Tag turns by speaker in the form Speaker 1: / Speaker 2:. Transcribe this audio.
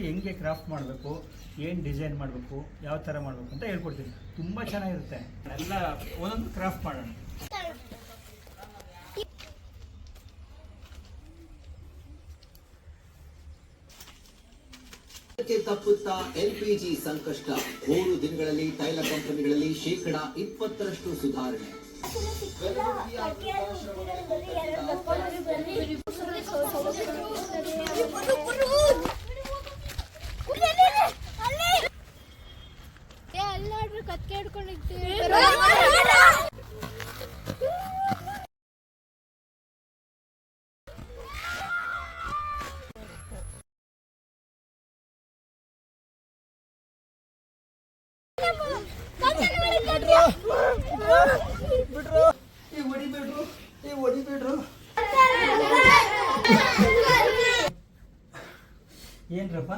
Speaker 1: ಹೆಂಗೆ ಕ್ರಾಫ್ಟ್ ಮಾಡಬೇಕು, ಏನು ಡಿಸೈನ್ ಮಾಡಬೇಕು, ಯಾವ ಥರ ಮಾಡಬೇಕು ಅಂತ ಹೇಳ್ಕೊಡ್ತೀನಿ. ತುಂಬ ಚೆನ್ನಾಗಿರುತ್ತೆ. ಎಲ್ಲ ಒಂದೊಂದು ಕ್ರಾಫ್ಟ್ ಮಾಡೋಣ.
Speaker 2: ತಪ್ಪುತ್ತಾ ಎಲ್ಪಿಜಿ ಸಂಕಷ್ಟ. 3 ದಿನಗಳಲ್ಲಿ ತೈಲ ಕಂಪನಿಗಳಲ್ಲಿ 20% ಸುಧಾರಣೆ.
Speaker 3: ಅಲ್ಲಾಡ್ರು ಕತ್ಕೆ ಹಿಡ್ಕೊಂಡಿರ್ತೀವಿ.
Speaker 1: ಹೊಡಿಬೇಡ್ರು. ಏನ್ರಪ್ಪ?